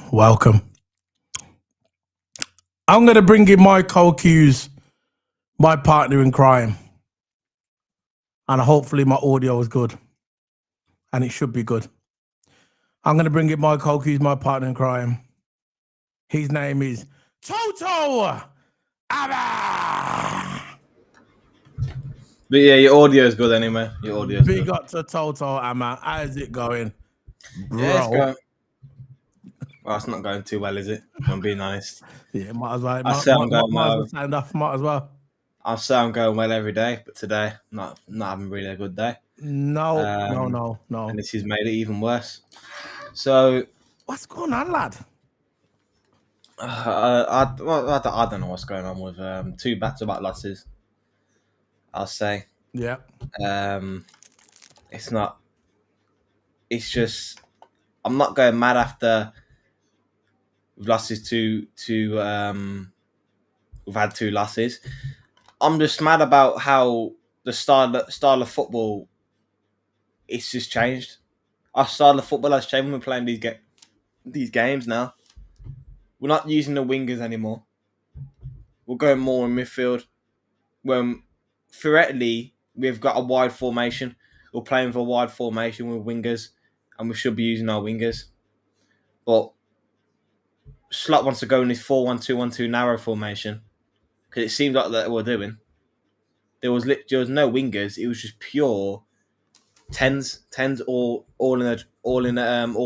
Welcome. I'm going to bring in my co-cues, my partner in crime. And hopefully my audio is good. And it should be good. I'm going to bring in my co-cues, my partner in crime. His name is TOTO. But yeah, your audio is good anyway. Your audio is Big good. up to TOTO, Amma. How's it going, bro? Yeah, it's going. Well, it's not going too well, is it? If I'm being honest. Yeah, might as well. I say I'm going well. Stand off, might as well. I say I'm going well every day, but today not having really a good day. No. And this has made it even worse. So what's going on, lad? I don't know what's going on with 2 back-to-back losses. I'll say. Yeah. It's not. It's just I'm not going mad after we've lost to we've had 2 losses. I'm just mad about how the style of football it's just changed. Our style of football has changed when we're playing these games now. We're not using the wingers anymore. We're going more in midfield. When theoretically we've got a wide formation. We're playing with a wide formation with wingers, and we should be using our wingers. But Slot wants to go in this 4-1-2-1-2 narrow formation because it seems like that we're doing. There was no wingers. It was just pure tens all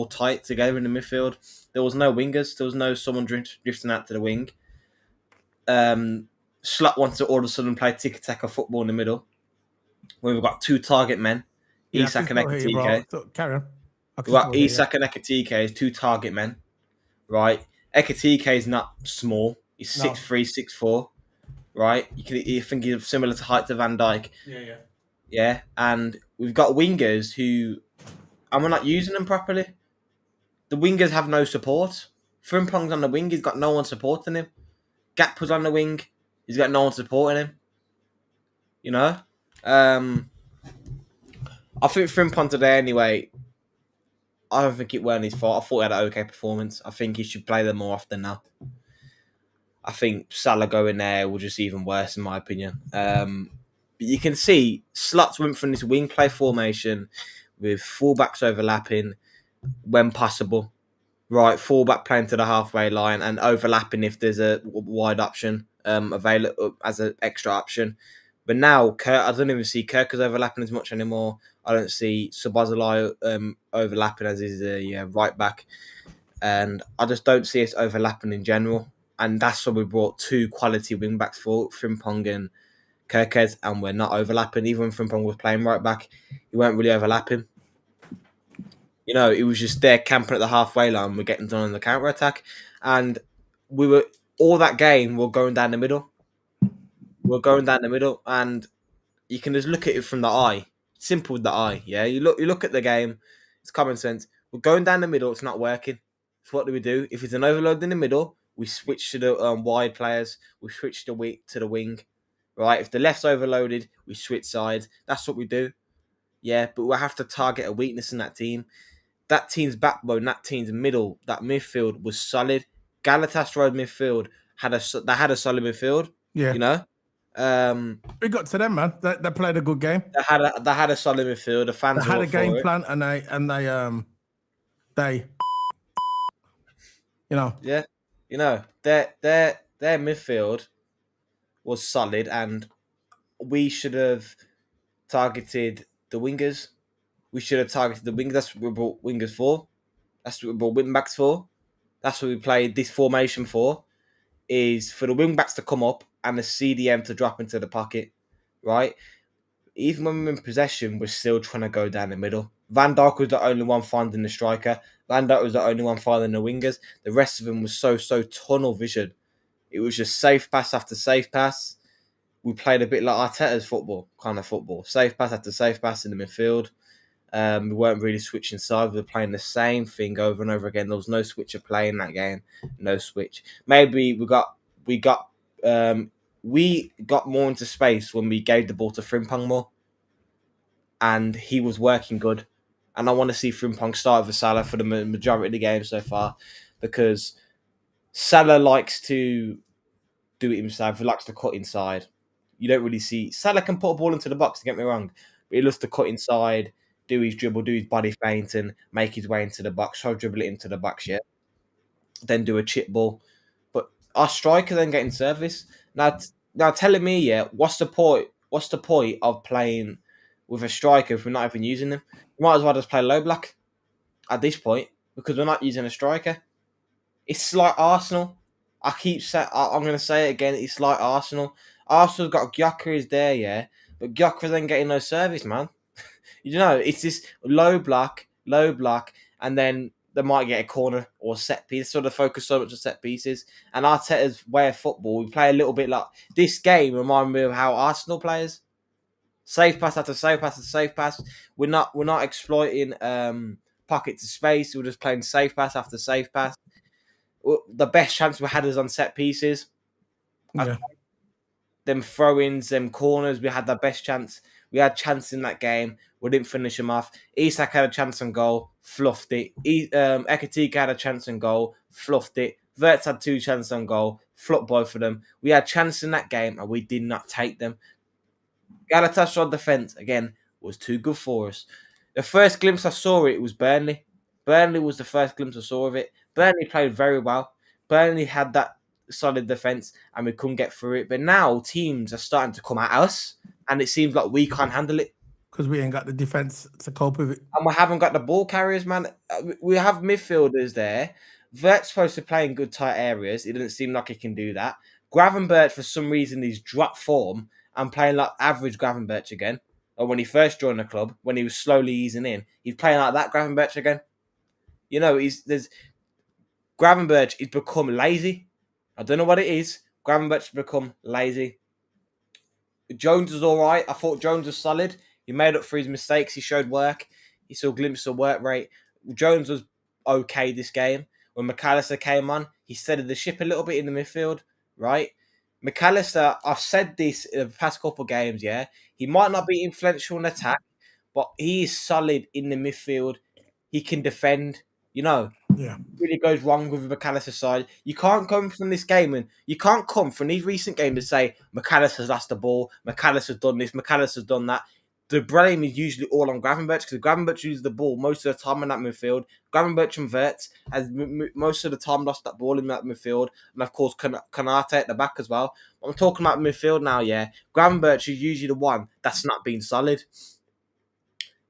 tight together in the midfield. There was no wingers. There was no someone drifting out to the wing. Slot wants to all of a sudden play tiki-taka football in the middle, where we've got 2 target men, Isak and Ekatike. Carry on. We've got Isak and Ekatike as 2 target men, right? Ekatike is not small. He's 6'3", 6'4", right? You think he's similar to height to Van Dijk. Yeah, and we've got wingers and we're not using them properly. The wingers have no support. Frimpong's on the wing, he's got no one supporting him. Gakpo's on the wing, he's got no one supporting him. You know? I think Frimpong today anyway, I don't think it weren't his fault. I thought he had an okay performance. I think he should play them more often now. I think Salah going there will just even worse in my opinion. But you can see Slots went from this wing play formation with fullbacks overlapping when possible. Right, fullback playing to the halfway line and overlapping if there's a wide option available as an extra option. But now, I don't even see Kirkus overlapping as much anymore. I don't see Szoboszlai overlapping as his right back. And I just don't see us overlapping in general. And that's why we brought 2 quality wing backs for Frimpong and Kirkez, and we're not overlapping. Even when Frimpong was playing right back, he weren't really overlapping. You know, it was just there camping at the halfway line. We're getting done on the counter attack, and we were all that game. We're going down the middle. And you can just look at it from the eye. Simple with the eye. Yeah, you look at the game. It's common sense. We're going down the middle. It's not working. So what do? If it's an overload in the middle, we switch to the wide players. We switch to the wing, right? If the left's overloaded, we switch sides. That's what we do. Yeah, but we'll have to target a weakness in that team. That team's backbone, that team's middle, that midfield was solid. Galatasaray midfield had a solid midfield. Yeah. You know, We got to them, man. They played a good game. they had a solid midfield. The fans They had were a up game for it. plan, and they, you know, Yeah, you know, their midfield was solid, and we should have targeted the wingers. We should have targeted the wingers. That's what we brought wingers for. That's what we brought wing backs for. That's what we played this formation for. Is for the wing backs to come up and the CDM to drop into the pocket, right? Even when we're in possession, we're still trying to go down the middle. Van Dijk was the only one finding the striker. Van Dijk was the only one finding the wingers. The rest of them was so tunnel vision. It was just safe pass after safe pass. We played a bit like Arteta's kind of football. Safe pass after safe pass in the midfield. We weren't really switching sides. We were playing the same thing over and over again. There was no switch of play in that game. No switch. Maybe we got more into space when we gave the ball to Frimpong more, and he was working good. And I want to see Frimpong start with Salah for the majority of the game so far, because Salah likes to do it himself. He likes to cut inside. You don't really see Salah can put a ball into the box. Don't get me wrong, but he loves to cut inside, do his dribble, do his body feint, and make his way into the box. Try to dribble it into the box, yeah. Then do a chip ball. But our striker then getting service. Now telling me, yeah, what's the point? What's the point of playing with a striker if we're not even using them? We might as well just play low block at this point, because we're not using a striker. It's like Arsenal. I'm going to say it again. It's like Arsenal. Arsenal's got Gyökeres there, yeah, but Gyökeres ain't getting no service, man. You know, it's this low block, and then they might get a corner or a set piece. Sort of focus so much on set pieces. And Arteta's way of football, we play a little bit like this game. Remind me of how Arsenal plays. Safe pass after safe pass after safe pass. We're not exploiting pockets of space. We're just playing safe pass after safe pass. The best chance we had is on set pieces. yeah. Them throw-ins, them corners, we had the best chance. We had chance in that game. We didn't finish them off. Isak had a chance on goal, fluffed it. Ekatike had a chance on goal, fluffed it. Verts had 2 chances on goal, fluffed both of them. We had chance in that game, and we did not take them. Galatasaray defence, again, was too good for us. The first glimpse I saw it was Burnley. Burnley was the first glimpse I saw of it. Burnley played very well. Burnley had that solid defence, and we couldn't get through it. But now teams are starting to come at us, and it seems like we can't handle it. Because we ain't got the defence to cope with it. And we haven't got the ball carriers, man. We have midfielders there. Vert's supposed to play in good tight areas. It doesn't seem like he can do that. Gravenberch, for some reason, he's dropped form and playing like average Gravenberch again. Or when he first joined the club, when he was slowly easing in, he's playing like that Gravenberch again. You know, Gravenberch has become lazy. I don't know what it is. Gravenberch has become lazy. Jones was all right. I thought Jones was solid. He made up for his mistakes. He showed work. He saw glimpses of work rate. Jones was okay this game. When McAllister came on, he steadied the ship a little bit in the midfield, right? McAllister, I've said this in the past couple of games, yeah? He might not be influential in attack, but he is solid in the midfield. He can defend, you know. Yeah. Really goes wrong with McAllister's side. You can't come from this game and you can't come from these recent games and say McAllister's lost the ball, McAllister's done this, McAllister's done that. The blame is usually all on Gravenberch, because Gravenberch uses the ball most of the time in that midfield. Gravenberch and Verts has most of the time lost that ball in that midfield, and of course Kanate at the back as well. I'm talking about midfield now, yeah. Gravenberch is usually the one that's not being solid.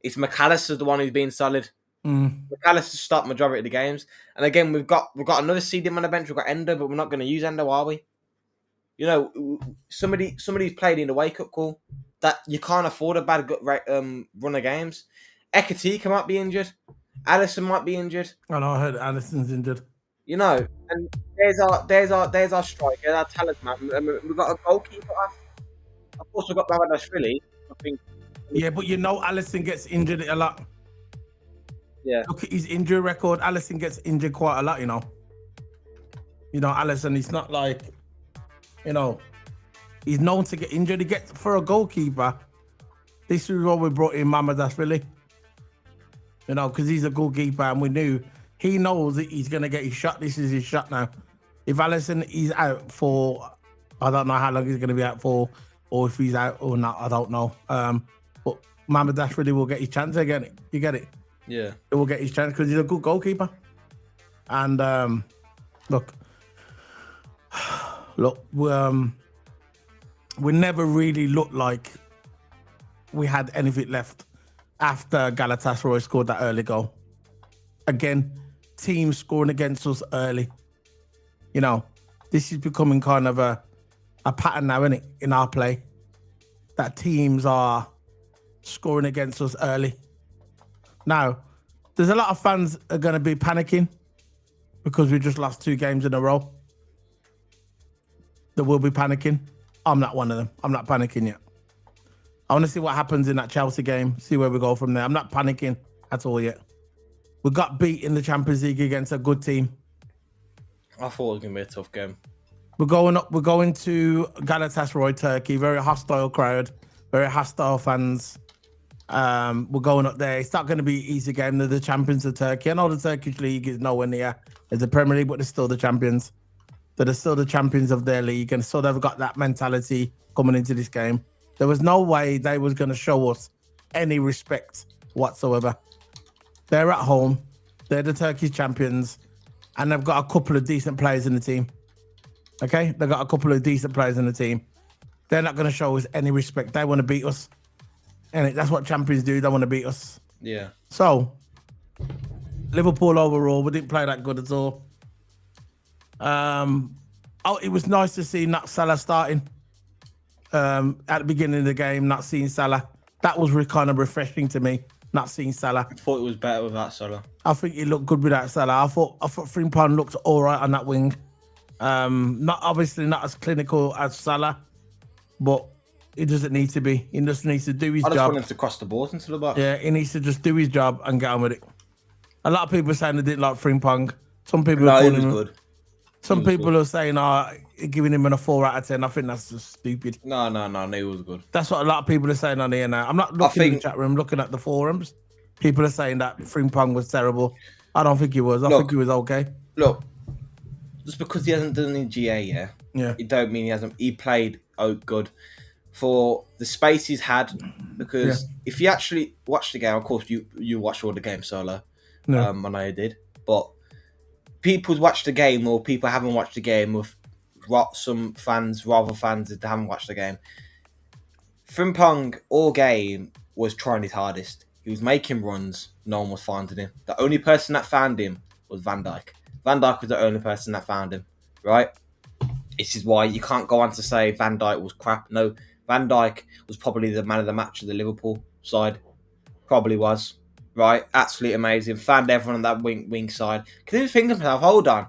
It's McAllister the one who's being solid. McAllister stopped majority of the games, and again we've got another CDM on the bench. We've got Endo, but we're not going to use Endo, are we? You know, somebody's played in the wake up call that you can't afford a bad run of games. Ekatike might be injured. Allison might be injured. I know. I heard Allison's injured. You know, and there's our striker, our talisman. We've got a goalkeeper. Of course, we've got Baradashvili. I think. Yeah, but you know, Allison gets injured a lot. Yeah. Look at his injury record. Alisson gets injured quite a lot, you know. Alisson, he's not like, he's known to get injured. He gets, for a goalkeeper, this is what we brought in Mamadashvili. Because he's a goalkeeper and we knew he knows that he's going to get his shot. This is his shot now. If Alisson is out for, I don't know how long he's going to be out for, or if he's out or not, I don't know. But Mamadashvili will get his chance again. You get it? Yeah. He will get his chance because he's a good goalkeeper. And look, we never really looked like we had anything left after Galatasaray scored that early goal. Again, teams scoring against us early. This is becoming kind of a pattern now, isn't it, in our play? That teams are scoring against us early. Now, there's a lot of fans are going to be panicking because we just lost 2 games in a row. They will be panicking. I'm not one of them. I'm not panicking yet. I want to see what happens in that Chelsea game, see where we go from there. I'm not panicking at all yet. We got beat in the Champions League against a good team. I thought it was going to be a tough game. We're going to Galatasaray, Turkey. Very hostile crowd, very hostile fans. We're going up there. It's not going to be an easy game. They're the champions of Turkey. I know the Turkish league is nowhere near as the Premier League, but they're still the champions. They're still the champions of their league, and so they've got that mentality coming into this game. There was no way they was going to show us any respect whatsoever. They're at home. They're the Turkish champions, and they've got a couple of decent players in the team. Okay? They've got a couple of decent players in the team. They're not going to show us any respect. They want to beat us. And that's what champions do. They want to beat us. Yeah. So, Liverpool overall, we didn't play that good at all. It was nice to see not Salah starting. At the beginning of the game, not seeing Salah. That was kind of refreshing to me, not seeing Salah. I thought it was better without Salah. I think he looked good without Salah. I thought Frimpong looked all right on that wing. Not as clinical as Salah, but he doesn't need to be. He just needs to do his job. I just want him to cross the balls into the box. Yeah, he needs to just do his job and get on with it. A lot of people are saying they didn't like Frimpong. Some people he was good. Some people are saying, giving him a 4 out of 10. I think that's just stupid. No, he was good. That's what a lot of people are saying on here now. I'm not looking in the chat room, looking at the forums. People are saying that Frimpong was terrible. I don't think he was. I think he was okay. Look, just because he hasn't done any GA yet, it don't mean he hasn't. He played good for the space he's had. Because if you actually watch the game, of course you watched all the games solo. I know you did, but people watch the game or people haven't watched the game with some fans, rather fans that haven't watched the game. Frimpong all game was trying his hardest. He was making runs. No one was finding him. The only person that found him was Van Dijk. Van Dijk was the only person that found him, right? This is why you can't go on to say Van Dijk was crap. No, Van Dijk was probably the man of the match of the Liverpool side. Probably was. Right, absolutely amazing. Found everyone on that wing side. Because you think to myself, hold on.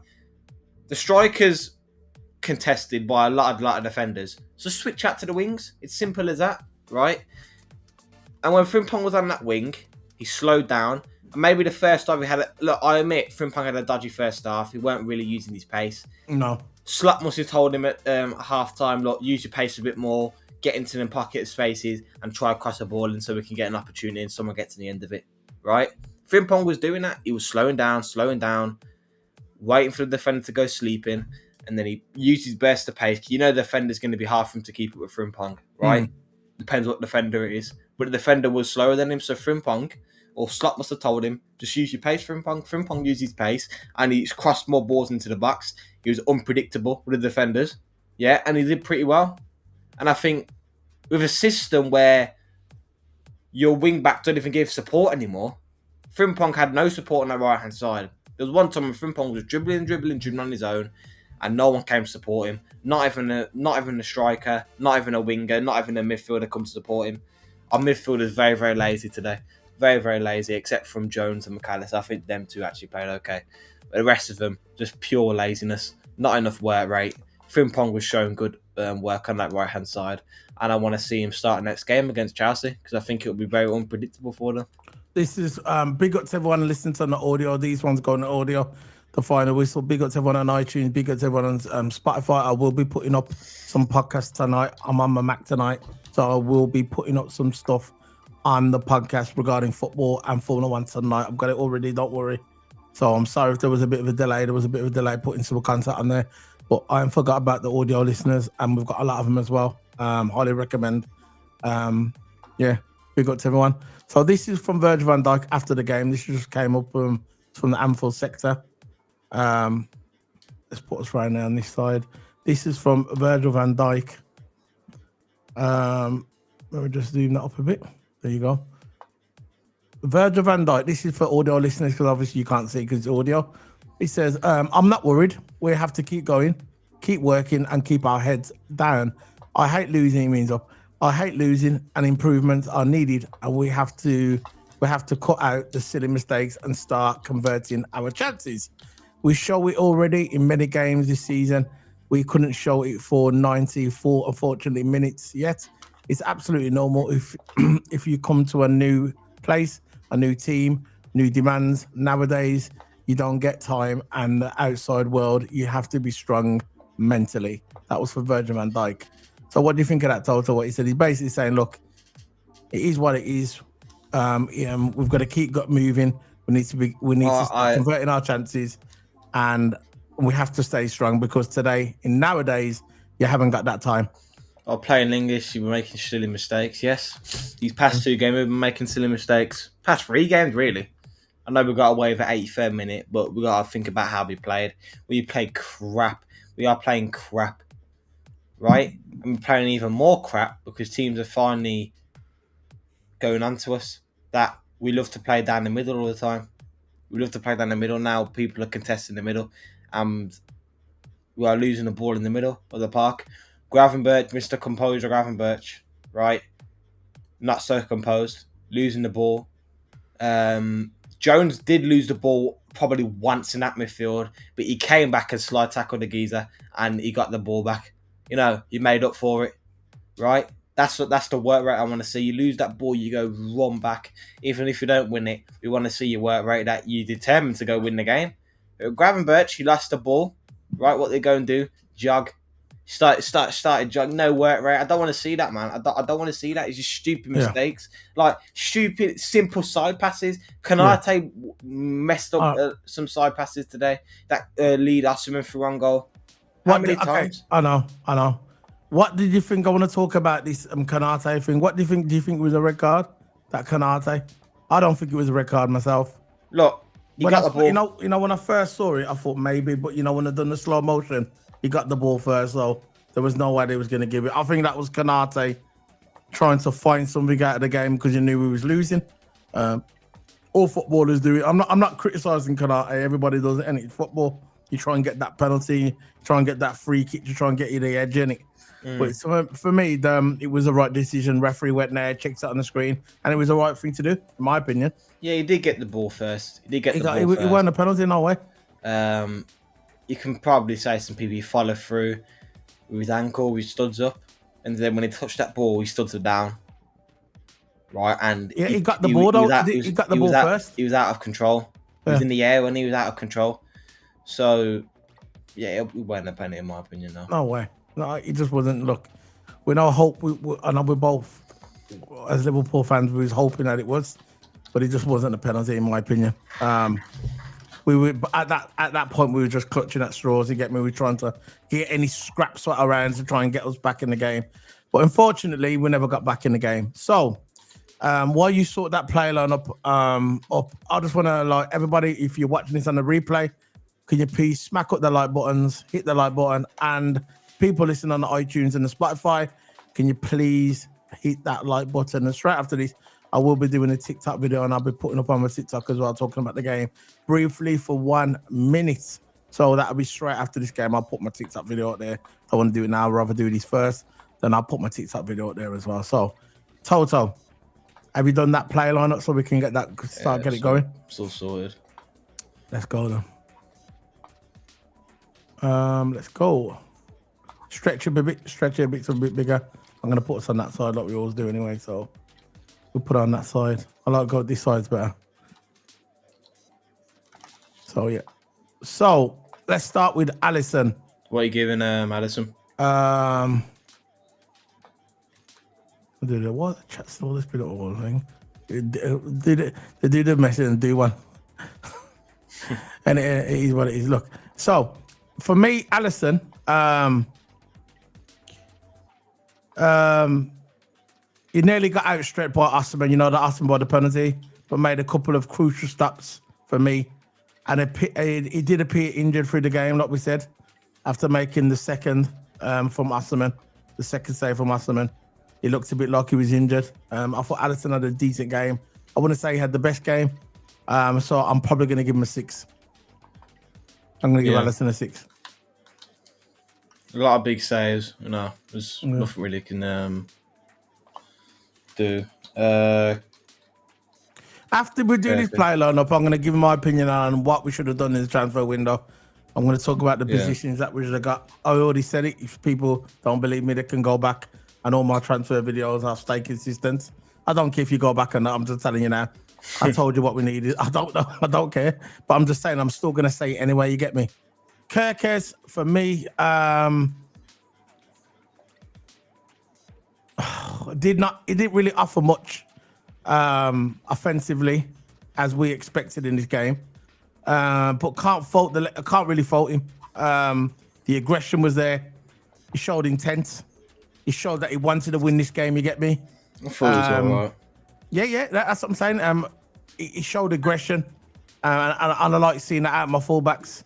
The strikers contested by a lot of defenders. So switch out to the wings. It's simple as that, right? And when Frimpong was on that wing, he slowed down. And maybe the first half he had look, I admit Frimpong had a dodgy first half. He weren't really using his pace. No. Slot must have told him at half time, look, use your pace a bit more, get into the pocket spaces and try to cross a ball in so we can get an opportunity and someone gets to the end of it. Right? Frimpong was doing that. He was slowing down, waiting for the defender to go sleeping, and then he used his burst of pace. You know the defender's going to be hard for him to keep up with Frimpong, right? Depends what defender it is. But the defender was slower than him, so Frimpong, or Slot must have told him, just use your pace, Frimpong. Frimpong used his pace, and he's crossed more balls into the box. He was unpredictable with the defenders. Yeah, and he did pretty well. And I think with a system where your wing back don't even give support anymore. Frimpong had no support on that right hand side. There was one time when Frimpong was dribbling on his own, and no one came to support him. Not even a striker, not even a winger, not even a midfielder come to support him. Our midfield is very, very lazy today. Very, very lazy, except from Jones and McAllister. I think them two actually played okay. But the rest of them, just pure laziness. Not enough work rate. Frimpong was showing good work on that right hand side, and I want to see him start next game against Chelsea because I think it will be very unpredictable for them. This is big up to everyone listening to the audio. These ones going to audio. The final whistle. Big up to everyone on iTunes. Big up to everyone on Spotify. I will be putting up some podcasts tonight. I'm on my Mac tonight, so I will be putting up some stuff on the podcast regarding football and Formula One tonight. I've got it already. Don't worry. So I'm sorry if there was a bit of a delay. There was a bit of a delay putting some content on there, but I haven't forgot about the audio listeners, and we've got a lot of them as well. Highly recommend. Yeah, big up to everyone. So this is from Virgil van Dijk after the game. This just came up from the Anfield sector. Let's put us right now on this side. This is from Virgil van Dijk. Let me just zoom that up a bit. There you go. Virgil van Dijk. This is for audio listeners because obviously you can't see because it's audio. He says, I'm not worried. We have to keep going, keep working, and keep our heads down. I hate losing, it means up. I hate losing, and improvements are needed, and we have to cut out the silly mistakes and start converting our chances. We show it already in many games this season. We couldn't show it for 94, unfortunately, minutes yet. It's absolutely normal if if you come to a new place, a new team, new demands. Nowadays, you don't get time, and the outside world, you have to be strong mentally. That was for Virgil van Dijk. So what do you think of that, Toto? What he said? He's basically saying, look, it is what it is. We've got to keep moving. We need to start converting our chances, and we have to stay strong because nowadays, you haven't got that time. Playing English, you were making silly mistakes. Yes, these past 2 games, we've been making silly mistakes. Past 3 games, really. I know we got away with an 83rd minute, but we got to think about how we played. We played crap. We are playing crap, right? And we're playing even more crap because teams are finally going on to us. That we love to play down the middle all the time. We love to play down the middle now. People are contesting the middle, and we are losing the ball in the middle of the park. Gravenberch, Mr. Composure Gravenberch, right? Not so composed, losing the ball. Jones did lose the ball probably once in that midfield, but he came back and slide tackled the geezer, and he got the ball back. You know, he made up for it, right? That's the work rate I want to see. You lose that ball, you go run back. Even if you don't win it, we want to see your work rate that you determined to go win the game. Gravenberch, he lost the ball, right? What they go and do? Jog. Started jog. No work rate. I don't want to see that, man. I don't want to see that. It's just stupid mistakes, like stupid, simple side passes. Kanate messed up some side passes today that lead Osimhen through on goal. How many times? I know. What did you think? I want to talk about this Kanate thing. What do you think? Do you think it was a red card? That Kanate? I don't think it was a red card myself. Look, he got the ball. You know, when I first saw it, I thought maybe, but you know, when I done the slow motion, he got the ball first, so there was no way they was going to give it. I think that was Kanate trying to find something out of the game because you knew he was losing. All footballers do it. I'm not criticizing Kanate. Everybody does it, and it's football. You try and get that penalty, you try and get that free kick, you try and get you the edge in it. But for me, it was the right decision. Referee went there, checked it on the screen, and it was the right thing to do, in my opinion. Yeah, he did get the ball first. He wasn't a penalty, no way. You can probably say some people follow through with his ankle, with his studs up, and then when he touched that ball, his studs are down. Right, and he got the ball though. He got the ball first. He was out of control. He was in the air when he was out of control. So, yeah, it wasn't a penalty in my opinion. No way. No, it just wasn't. Look, we know hope. I know we're both, as Liverpool fans, we was hoping that it was, but it just wasn't a penalty in my opinion. We were at that point. We were just clutching at straws. You get me? We were trying to get any scraps around to try and get us back in the game, but unfortunately, we never got back in the game. So, while you sort that play line up, I just want to everybody, if you're watching this on the replay, can you please smack up the like buttons, hit the like button, and people listening on the iTunes and the Spotify, can you please hit that like button? And straight after this, I will be doing a TikTok video, and I'll be putting up on my TikTok as well, talking about the game briefly for 1 minute. So that'll be straight after this game. I'll put my TikTok video out there. I want to do it now. I'd rather do this first. Then I'll put my TikTok video out there as well. So, Toto, have you done that play line up so we can get that get it going? Still sorted. Let's go then. Let's go. Stretch it a bit so a bit bigger. I'm gonna put us on that side like we always do anyway. So We'll put it on that side. I like go this side's better. So yeah. So let's start with Allison. What are you giving Madison? What the chat still this bit of all thing? They do the message and do one. And it is what it is. Look. So for me, Allison, he nearly got outstripped by Osman, the Osman by the penalty, but made a couple of crucial stops for me. And he did appear injured through the game, like we said, after making the second from Osman, the second save from Osman. He looked a bit like he was injured. I thought Allison had a decent game. I wouldn't say he had the best game. So I'm probably going to give him a 6. I'm going to give Allison a 6. A lot of big saves. There's nothing really can do. After we do this play lineup, I'm going to give my opinion on what we should have done in the transfer window. I'm going to talk about the positions that we should have got. I already said it. If people don't believe me, they can go back, and all my transfer videos are stay consistent. I don't care if you go back or not. I'm just telling you now. I told you what we needed. I don't know. I don't care. But I'm just saying I'm still going to say it anyway. You get me? Kirkes, for me, it didn't really offer much offensively as we expected in this game. But can't really fault him. The aggression was there. He showed intent. He showed that he wanted to win this game. You get me? I thought it was all right. Yeah, that's what I'm saying. He showed aggression, and I like seeing that out of my fullbacks.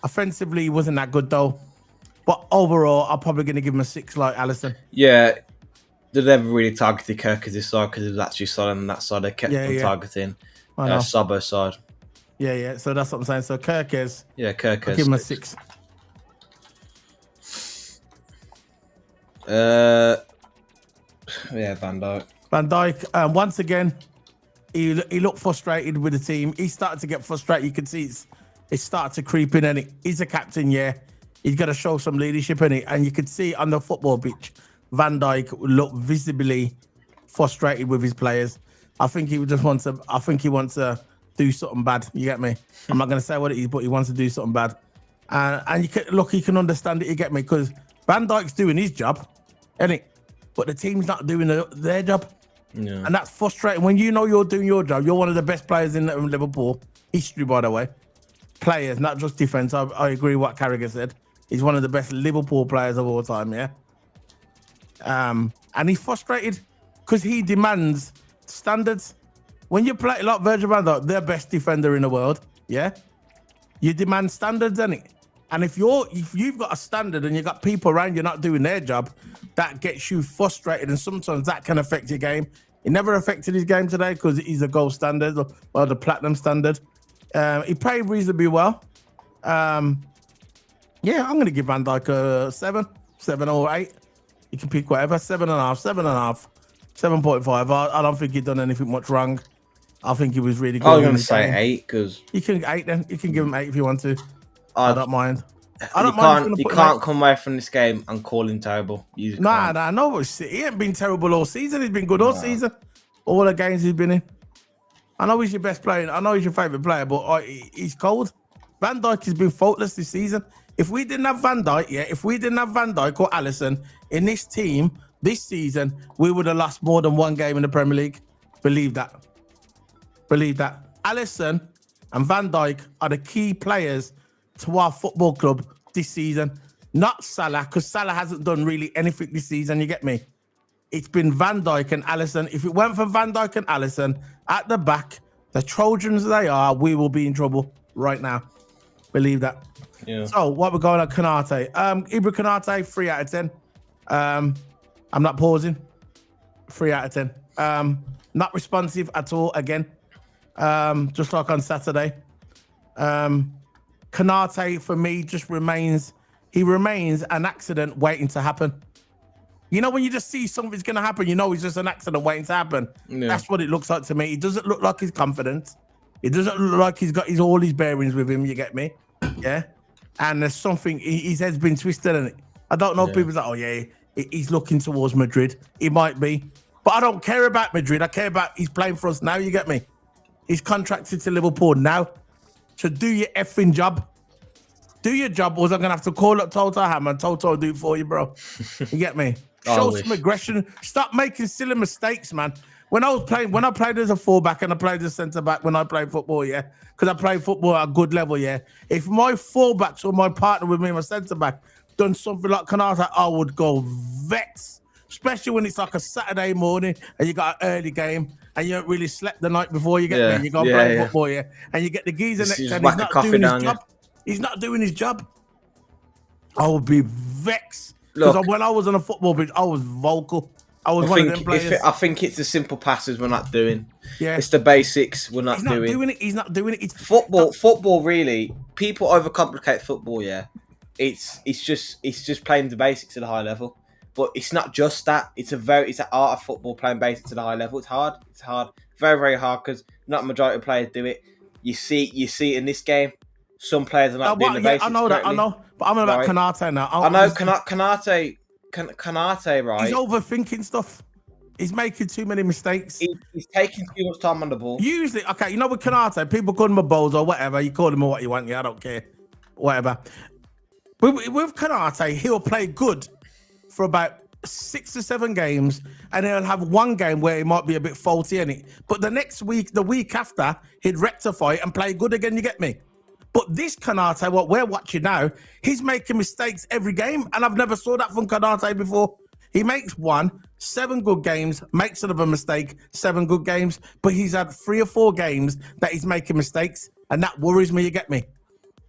Offensively, he wasn't that good though. But overall, I'm probably going to give him a 6 like Allison. Yeah, they never really targeted Kirk as this side because it was actually solid on that side. They kept on targeting Sabo side. Yeah. So that's what I'm saying. So Kirkes. Yeah, Kirkes. I'll give him a 6. Van Dijk. Van Dijk, once again, he looked frustrated with the team. He started to get frustrated. You can see it started to creep in, and he's a captain, yeah. He's got to show some leadership in it. And you could see on the football pitch, Van Dijk looked visibly frustrated with his players. I think he wants to do something bad. You get me? I'm not going to say what it is, but he wants to do something bad. And you can understand it. You get me? Because Van Dijk's doing his job, isn't it? But the team's not doing their job. Yeah. And that's frustrating. When you know you're doing your job, you're one of the best players in Liverpool history, by the way. Players, not just defense. I agree with what Carragher said. He's one of the best Liverpool players of all time, yeah? And he's frustrated because he demands standards. When you play like Virgil van Dijk, the best defender in the world, yeah? You demand standards, innit? And if you've got a standard and you've got people around you not doing their job, that gets you frustrated, and sometimes that can affect your game. It never affected his game today because he's a gold standard or the platinum standard. He played reasonably well. Yeah, I'm going to give Van Dijk a 7 or 8. You can pick whatever, 7.5, 7.5. I don't think he'd done anything much wrong. I think he was really good. I was going to say 8 because you can 8 then. You can give him 8 if you want to. I don't mind. You can't come away from this game and call him terrible. Nah, no. He ain't been terrible all season. He's been good all season. All the games he's been in. I know he's your best player. I know he's your favourite player, but he's cold. Van Dijk has been faultless this season. If we didn't have Van Dijk or Alisson in this team this season, we would have lost more than one game in the Premier League. Believe that. Alisson and Van Dijk are the key players to our football club this season. Not Salah, because Salah hasn't done really anything this season, you get me? It's been Van Dijk and Alisson. If it went for Van Dijk and Alisson at the back, the Trojans they are, we will be in trouble right now. Believe that. Yeah. So what we're going on Konate. Ibra Konate, 3 out of 10. I'm not pausing. 3 out of 10. Not responsive at all again. Just like on Saturday. Konate for me just remains an accident waiting to happen. You know when you just see something's gonna happen, you know it's just an accident waiting to happen. Yeah. That's what it looks like to me. It doesn't look like he's confident. It doesn't look like he's got all his bearings with him, you get me? Yeah. And there's something, his head's been twisted in it. I don't know if people say, oh yeah, he's looking towards Madrid. He might be. But I don't care about Madrid. I care about he's playing for us now. You get me? He's contracted to Liverpool now. So do your effing job. Do your job, or was I gonna have to call up Toto Hammer and Toto will do it for you, bro? You get me? Show some aggression. Stop making silly mistakes, man. When I played as a fullback and I played as a centre back when I played football, yeah, because I played football at a good level, yeah. If my fullbacks or my partner with me, my centre back, done something like Canata, I would go vex. Especially when it's like a Saturday morning and you got an early game and you don't really slept the night before. You get me? You go play football, yeah, and you get the geezer next and he's not doing his job. He's not doing his job. I would be vexed. Because when I was on a football pitch, I was vocal. I was one of them players. I think it's the simple passes we're not doing. Yeah. It's the basics we're not doing. He's not doing it. It's football really. People overcomplicate football, yeah. It's just playing the basics at a high level. But it's not just that. It's an art of football playing basics at a high level. It's hard. It's hard. Very, very hard because not a majority of players do it. You see it in this game. Some players are not doing the basics. I know correctly. That. I know. But I'm about Canate now. I know Canate, right? He's overthinking stuff. He's making too many mistakes. He's taking too much time on the ball. Usually, okay, you know with Canate, people call him a bozo or whatever. You call him what you want. Yeah, I don't care. Whatever. With Canate, he'll play good for about 6 or 7 games, and he'll have one game where he might be a bit faulty in it. But the next week, the week after, he'd rectify it and play good again. You get me? But this Canate, what we're watching now, he's making mistakes every game, and I've never saw that from Canate before. He makes 7 good games, makes another mistake, 7 good games, but he's had 3 or 4 games that he's making mistakes, and that worries me. You get me?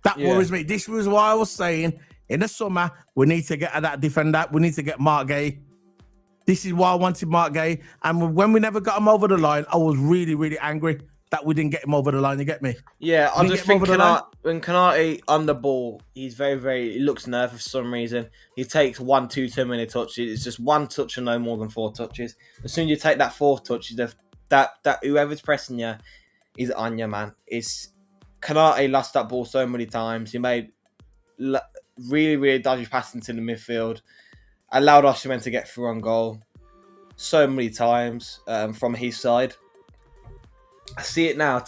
That worries me. This was why I was saying in the summer we need to get at that defender. We need to get Mark Gay. This is why I wanted Mark Gay, and when we never got him over the line, I was really, really angry that we didn't get him over the line. You get me? Yeah, I just think when Canate on the ball, he's he looks nervous for some reason. He takes 1, 2, 2-minute touches. It's just 1 touch and no more than 4 touches. As soon as you take that 4th touch, that whoever's pressing you is on you, man. Canate lost that ball so many times. He made really, really dodgy passing to the midfield. Allowed Osimhen to get through on goal so many times from his side. I see it now.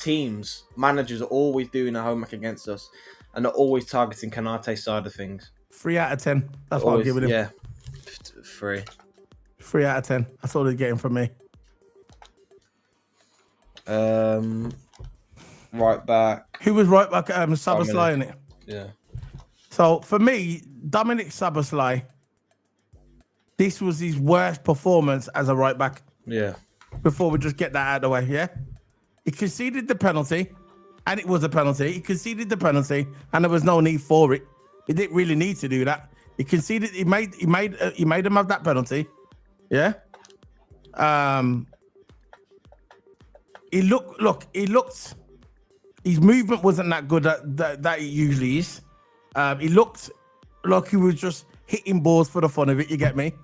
Managers are always doing their homework against us, and they're always targeting Canate's side of things. 3 out of 10. That's what I'm giving him. Yeah, 3. 3 out of 10. That's all he's getting from me. Right back. Who was right back? Szoboszlai, in it. Yeah. So for me, Dominic Szoboszlai, this was his worst performance as a right back. Yeah. Before we just get that out of the way, yeah. He conceded the penalty, and it was a penalty. He conceded the penalty, and there was no need for it. He didn't really need to do that. He conceded. He made him have that penalty. Yeah. He looked. His movement wasn't that good that it usually is. He looked like he was just hitting balls for the fun of it. You get me?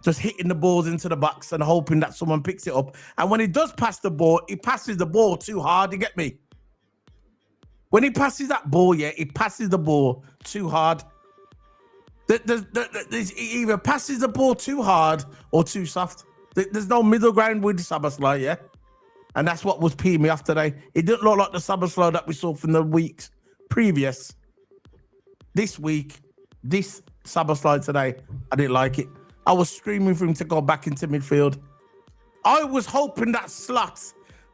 Just hitting the balls into the box and hoping that someone picks it up. And when he does pass the ball, he passes the ball too hard. You get me? When he passes that ball, yeah, he passes the ball too hard. He either passes the ball too hard or too soft. There's no middle ground with Szoboszlai, yeah? And that's what was peeing me off today. It didn't look like the Szoboszlai that we saw from the weeks previous. This week, this Szoboszlai today, I didn't like it. I was screaming for him to go back into midfield. I was hoping that Slot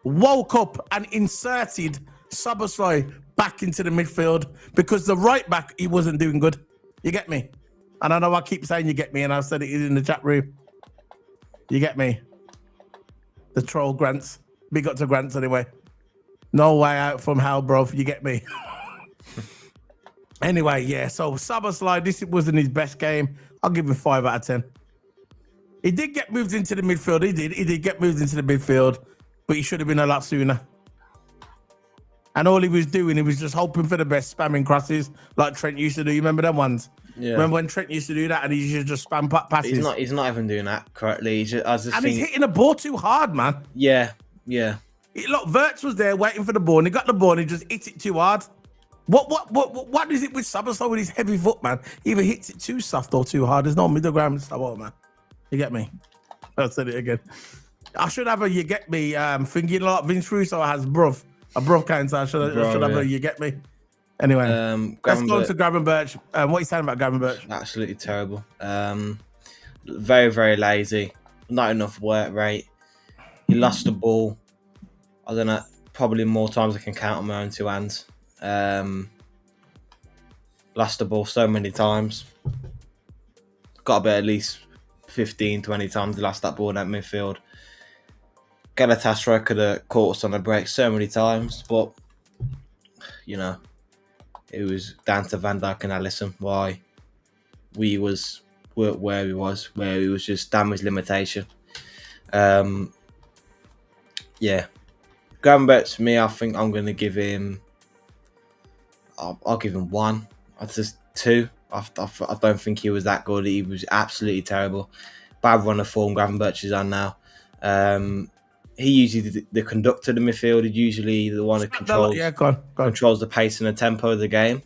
woke up and inserted Szoboszlai back into the midfield because the right back, he wasn't doing good. You get me? And I know I keep saying you get me, and I've said it in the chat room. You get me? The troll Grants. Big up to Grants anyway. No way out from hell, bro. You get me? Anyway, yeah. So Szoboszlai, this wasn't his best game. I'll give him 5 out of 10. He did get moved into the midfield. He did get moved into the midfield, but he should have been a lot sooner. And all he was doing, he was just hoping for the best, spamming crosses like Trent used to do. You remember them ones? Yeah. Remember when Trent used to do that and he used to just spam passes? He's not even doing that correctly. He's hitting the ball too hard, man. Yeah. Look, Wirtz was there waiting for the ball, and he got the ball and he just hit it too hard. What is it with Szoboszlai with his heavy foot, man? He either hits it too soft or too hard. There's no middle ground with Szoboszlai, man. You get me? I said it again. I should have a you get me thinking like Vince Russo has a bruv cancer. I should have a you get me. Anyway, let's go to Gravenberch. What are you saying about Gravenberch? Absolutely terrible. Very, very lazy. Not enough work rate. He lost the ball. I don't know. Probably more times I can count on my own two hands. Lost the ball so many times. Got to be at least 15, 20 times he lost that ball in that midfield. Galatasaray could have caught us on a break so many times, but you know, it was down to Van Dijk and Alisson why we was where he was just damage limitation. Yeah, Gravenberch for me, I think I'm going to give him. I'll give him 1. I'll just 2. I don't think he was that good. He was absolutely terrible. Bad run of form Gravenberch is on now. He usually the conductor of the midfield. He's usually the one who controls controls the pace and the tempo of the game.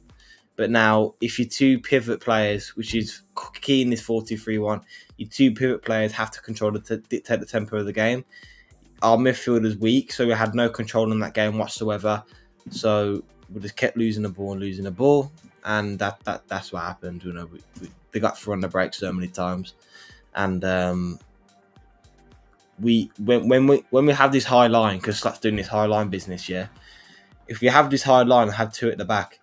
But now, if your two pivot players, which is key in this 4-2-3-1, your two pivot players have to control dictate the tempo of the game. Our midfield is weak, so we had no control in that game whatsoever. So we just kept losing the ball, and that's what happened. You know, they got through on the break so many times, and when we have this high line, because Slot's doing this high line business, yeah. If we have this high line and have 2 at the back,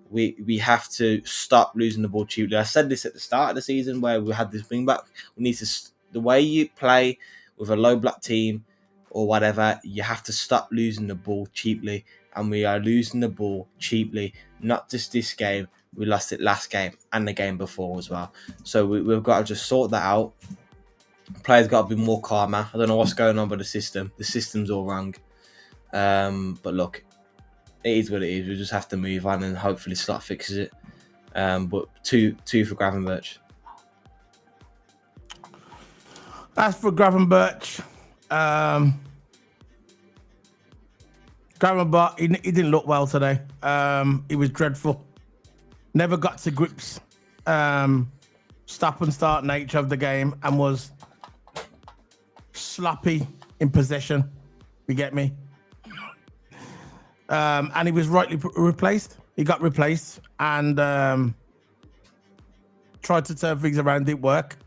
we have to stop losing the ball cheaply. I said this at the start of the season where we had this wing back. We need to the way you play with a low block team or whatever, you have to stop losing the ball cheaply. And we are losing the ball cheaply, not just this game. We lost it last game and the game before as well. So we've got to just sort that out. Players got to be more calmer. I don't know what's going on with the system. The system's all wrong. But look, it is what it is. We just have to move on and hopefully Slot fixes it. But two for Gravenberch. As for Gravenberch, Gravenberch, he didn't look well today. He was dreadful. Never got to grips. Stop and start nature of the game and was sloppy in possession. You get me? And he was rightly replaced. He got replaced and tried to turn things around. Didn't work.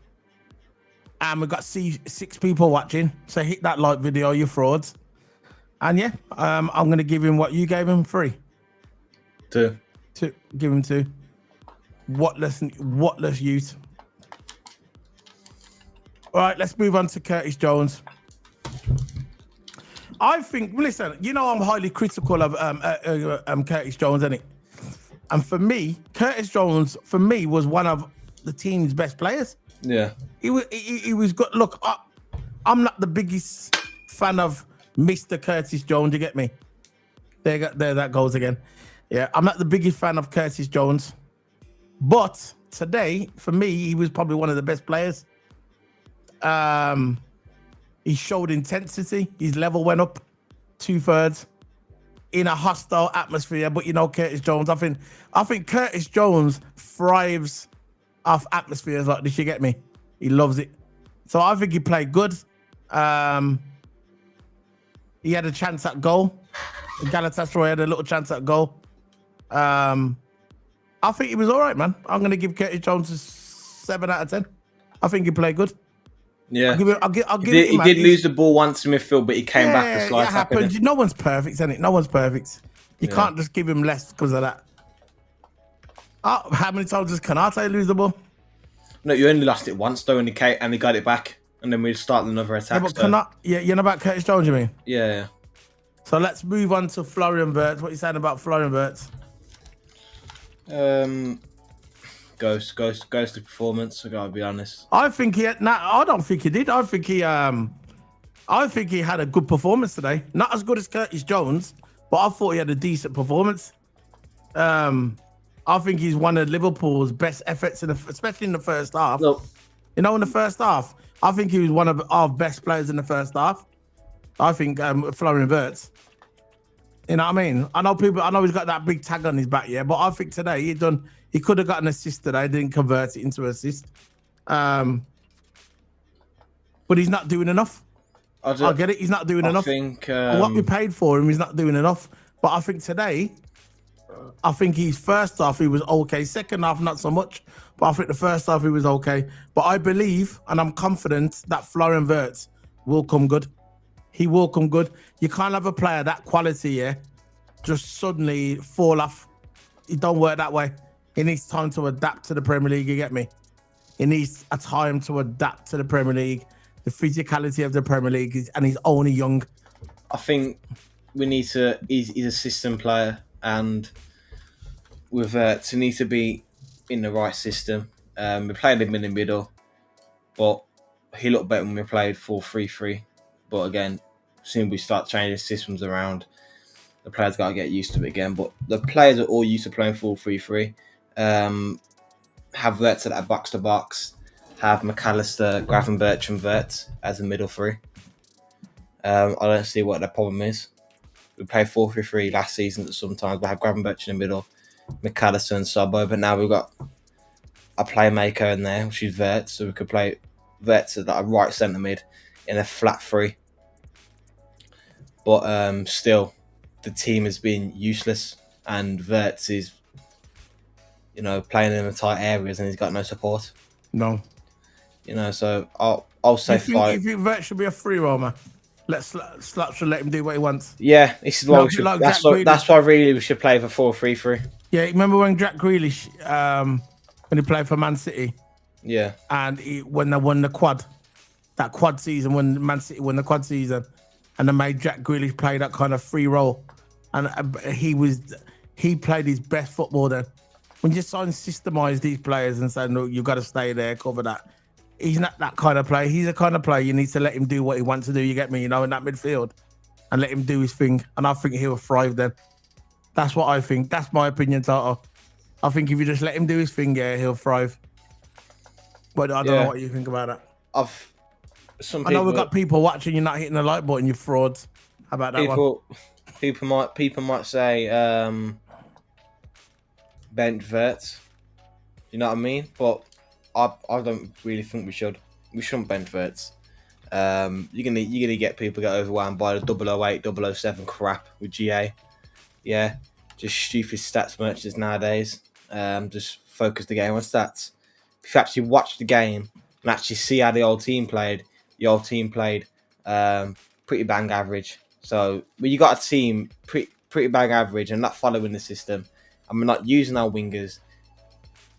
And we got 6 people watching. So hit that like video, you frauds. And yeah, I'm going to give him what you gave him, 3. 2. Give him 2. Whatless youth. All right, let's move on to Curtis Jones. I think, listen, you know I'm highly critical of Curtis Jones, isn't it? And for me, Curtis Jones, was one of the team's best players. Yeah. He was good. Look, I'm not the biggest fan of Mr. Curtis Jones, you get me? There that goes again. Yeah, I'm not the biggest fan of Curtis Jones. But today, for me, he was probably one of the best players. He showed intensity. His level went up 2/3 in a hostile atmosphere. But you know, Curtis Jones, I think Curtis Jones thrives off atmospheres like this. You get me? He loves it. So I think he played good. He had a chance at goal. Galatasaray had a little chance at goal. I think he was all right, man. I'm going to give Curtis Jones a 7 out of 10. I think he played good. Yeah, I'll give he did lose the ball once in midfield, but he came back to slice it happens. No one's perfect, isn't it? No one's perfect. You can't just give him less because of that. How many times does Kanate lose the ball? No, you only lost it once though, and he got it back, and then we started another attack. Yeah, but you know about Curtis Jones, you mean? Yeah. So let's move on to Florian Wirtz. What are you saying about Florian Wirtz? Ghost to performance. I gotta be honest. I think he had. I don't think he did. I think he had a good performance today. Not as good as Curtis Jones, but I thought he had a decent performance. I think he's one of Liverpool's best efforts especially in the first half. Look, you know, in the first half, I think he was one of our best players in the first half. I think Florian Wirtz. You know what I mean? I know he's got that big tag on his back, yeah, but I think today he could have got an assist today, didn't convert it into an assist. but he's not doing enough. I get it. He's not doing enough. I think what we paid for him, he's not doing enough. But I think today, I think his first half he was okay. Second half, not so much. But I think the first half he was okay. But I believe and I'm confident that Florian Wirtz will come good. He will come good. You can't have a player that quality, yeah, just suddenly fall off. It don't work that way. He needs time to adapt to the Premier League. You get me? He needs a time to adapt to the Premier League, the physicality of the Premier League, and he's only young. I think we need to. He's a system player, and with to need to be in the right system. We played him in the middle, but he looked better when we played 4-3-3. But again, soon we start changing systems around, the players got to get used to it again. But the players are all used to playing 4-3-3. Have Wirtz at that box to box. Have McAllister, Gravenberch, and Wirtz as a middle three. I don't see what the problem is. We played 4-3-3 last season. Sometimes we have Gravenberch in the middle, McAllister and Sobbo, but now we've got a playmaker in there, which is Wirtz, so we could play Wirtz at a right centre mid in a flat three. But still, the team has been useless, and Wirtz is, playing in the tight areas, and he's got no support. No. So I'll say 5. You think Wirtz should be a free roamer? Slap should let him do what he wants. Yeah, this is what we should. That's why really we should play for 4-3-3. Yeah, remember when Jack Grealish, when he played for Man City? Yeah. And when they won the quad, that quad season, when Man City won the quad season, and they made Jack Grealish play that kind of free role, and he played his best football then. When you try and systemize these players and say, no, you got to stay there, cover that. He's not that kind of player. He's the kind of player you need to let him do what he wants to do. You get me? In that midfield, and let him do his thing. And I think he'll thrive then. That's what I think. That's my opinion, Toto. I think if you just let him do his thing, yeah, he'll thrive. But I don't know what you think about that. I know we've got people watching. You're not hitting the like button. You frauds. How about that one? People might say bench Wirtz. You know what I mean? But I don't really think we should. We shouldn't bench Wirtz. You're gonna get people get overwhelmed by the 008, 007 crap with GA. Yeah, just stupid stats merchants nowadays. Just focus the game on stats. If you actually watch the game and actually see how the old team played pretty bang average. So when you got a team pretty bang average and not following the system, and we're not using our wingers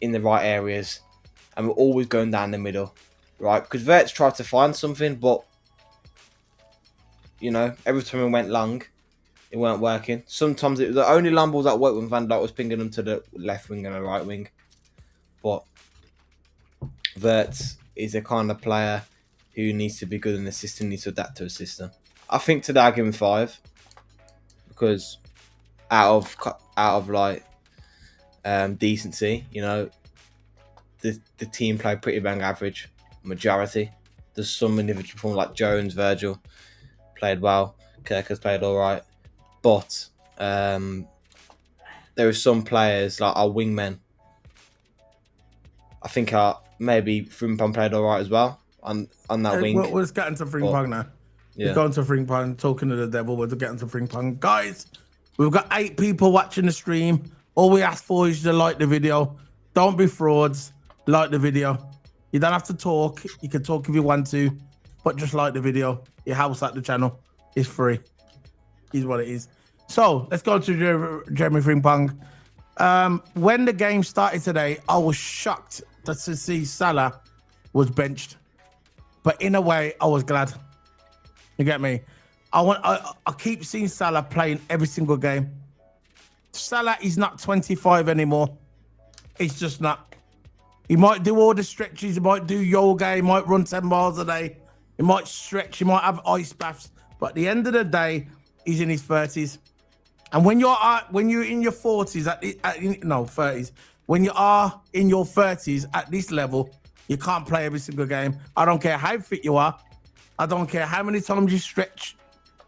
in the right areas, and we're always going down the middle, right? Because Wirtz tried to find something, but every time we went long, it weren't working. Sometimes it was the only long balls that worked when Van Dijk was pinging them to the left wing and the right wing. But Wirtz is a kind of player who needs to be good in the system, needs to adapt to a system. I think today I give him 5 because out of like decency, the team played pretty bang average majority. There's some individual performers like Jones, Virgil played well. Kirk has played all right, but there are some players like our wingmen. I think maybe Frimpong played all right as well on that wing. We're just getting to Frimpong now. Yeah. We're going to Frimpong, talking to the devil. We're getting to Frimpong. Guys, we've got 8 people watching the stream. All we ask for is to like the video. Don't be frauds. Like the video. You don't have to talk. You can talk if you want to, but just like the video. It helps out the channel. It's free. Is what it is. So let's go to Jeremy Frimpong. When the game started today, I was shocked to see Salah was benched, but in a way, I was glad. You get me? I keep seeing Salah playing every single game. Salah is not 25 anymore. It's just not. He might do all the stretches. He might do yoga. He might run 10 miles a day. He might stretch. He might have ice baths. But at the end of the day, he's in his 30s. And when you're in your 40s, 30s, when you are in your 30s at this level, you can't play every single game. I don't care how fit you are. I don't care how many times you stretch.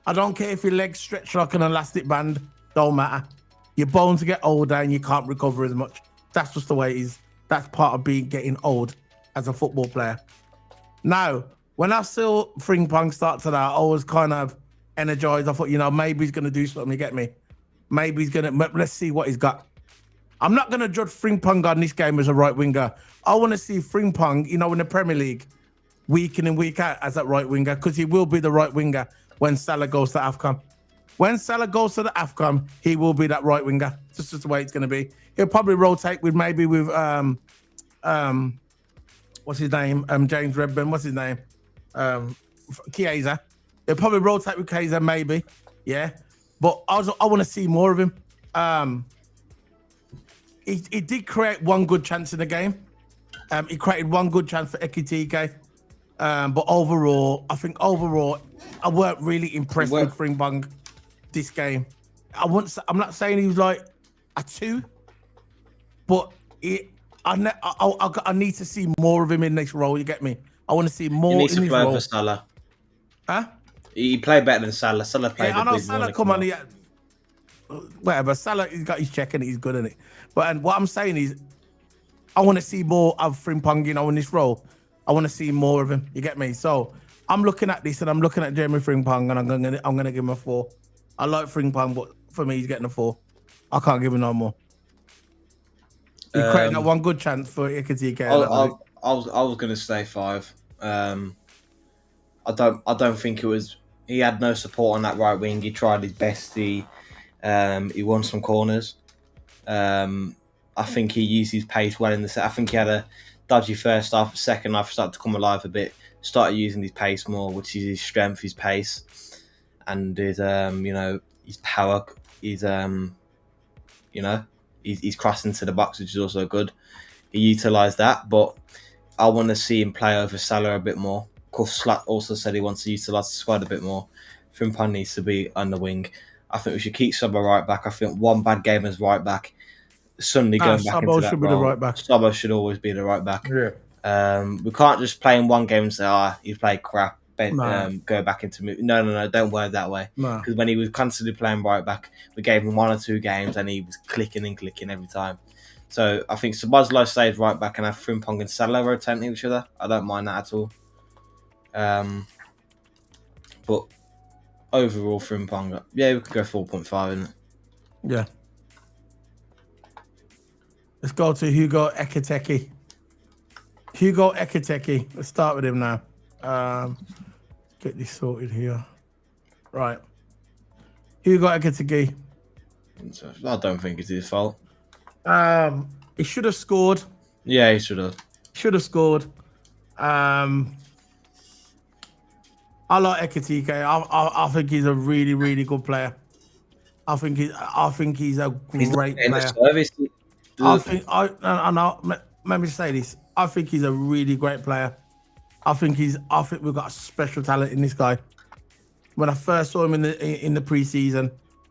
I don't care if your legs stretch like an elastic band. Don't matter. Your bones get older and you can't recover as much. That's just the way it is. That's part of getting old as a football player. Now, when I saw Frimpong start to that, I was kind of energized. I thought, maybe he's going to do something. You get me? Maybe he's going to. Let's see what he's got. I'm not going to judge Frimpong on this game as a right winger. I want to see Frimpong, in the Premier League, week in and week out as that right winger, because he will be the right winger when Salah goes to AFCON. When Salah goes to the AFCON, he will be that right winger. That's just the way it's going to be. He'll probably rotate with what's his name? James Redburn. What's his name? Chiesa. He'll probably rotate with Chiesa, maybe. Yeah. But I want to see more of him. He did create one good chance in the game. He created one good chance for Ekitike. But overall, I weren't really impressed with Frimpong this game. I'm not saying he was like a 2, but I need to see more of him in this role. You get me? I want to see more. He needs in to his play role. over Salah. Huh? He played better than Salah. Salah played. Yeah, I know Salah. Come on, whatever. Salah, he's got his check and he's good in it. But what I'm saying is, I want to see more of Frimpong, in this role. I want to see more of him. You get me? So I'm looking at this and I'm looking at Jeremy Frimpong and I'm gonna give him a 4. I like Frimpong, but for me, he's getting a 4. I can't give him no more. He created that one good chance for Ekitike. I was gonna say 5. I don't think it was. He had no support on that right wing. He tried his best. He won some corners. I think he used his pace well in the set. I think he had a dodgy first half. Second half started to come alive a bit. Started using his pace more, which is his strength, his pace, and his his power. He's he's crossing to the box, which is also good. He utilised that, but I want to see him play over Salah a bit more. Slat also said he wants to utilise the squad a bit more. Frimpong needs to be on the wing. I think we should keep Sabo right back. I think one bad game as right back. Suddenly going back into that should be role. the right back. Sabo should always be the right back. Yeah. We can't just play in one game and say, you played crap. Go back into no, don't word that way. Because when he was constantly playing right back, we gave him 1 or 2 games and he was clicking every time. So I think Szoboszlai stays right back and have Frimpong and Salah rotating each other. I don't mind that at all. But overall, Frimpong, yeah, we could go 4.5, isn't it? Yeah. Let's go to Hugo Ekitike. Hugo Ekitike. Let's start with him now. Get this sorted here. Right. Hugo Ekitike. I don't think it's his fault. He should have scored. Yeah, he should have. Should have scored. I like Ekitike. I think he's a really, really good player. I think he's a great player. Let me say this. I think he's a really great player. I think we've got a special talent in this guy. When I first saw him in the preseason,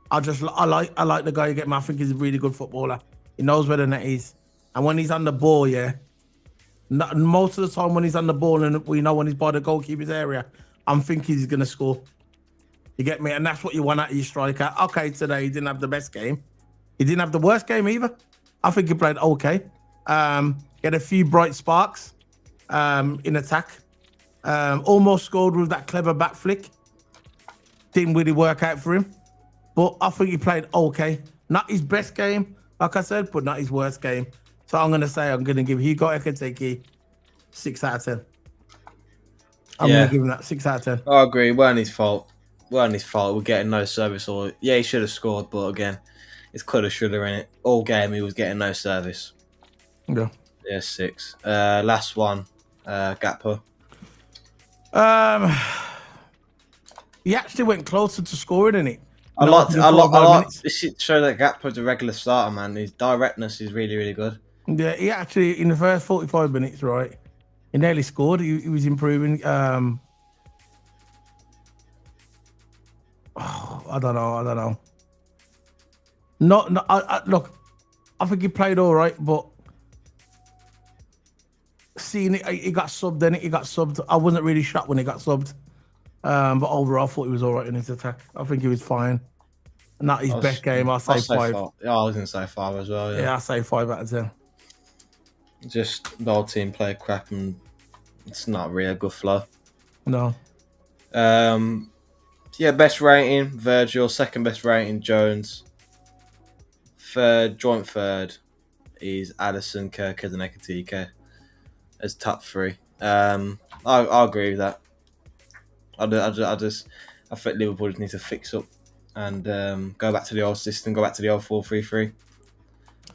I like the guy. You get me? I think he's a really good footballer. He knows where the net is, and when he's on the ball, most of the time when he's on the ball and we know when he's by the goalkeeper's area, I'm thinking he's gonna score. You get me? And that's what you want out of your striker. Okay, today he didn't have the best game. He didn't have the worst game either. I think he played okay. He had a few bright sparks in attack. Almost scored with that clever back flick. Didn't really work out for him. But I think he played okay. Not his best game, like I said, but not his worst game. So I'm going to give Hugo Ekitike 6 out of 10. I'm going to give him that 6 out of 10. I agree. It weren't his fault. We're getting no service. He should have scored, but again, it's coulda, shoulda in it. All game he was getting no service. Yeah. Yeah, 6. Last one, Gakpo. He actually went closer to scoring, didn't he? I like this shit show that Gakpo's a regular starter, man. His directness is really, really good. Yeah, he actually in the first 45 minutes, right? He nearly scored. He was improving. I don't know. Look, I think he played all right, but seeing it, he got subbed. Then he got subbed. I wasn't really shocked when he got subbed. But overall, I thought he was all right in his attack. I think he was fine. Not his best game. I'll say 5. Yeah, I was going to say 5 as well. Yeah, I'll say 5 out of 10. Just the whole team played crap and it's not really a good flow. No. Yeah, best rating, Virgil. Second best rating, Jones. Joint third is Addison, Kirkers, and Ekatike as top three. I agree with that. I think Liverpool just need to fix up and go back to the old system, go back to the old 4-3-3.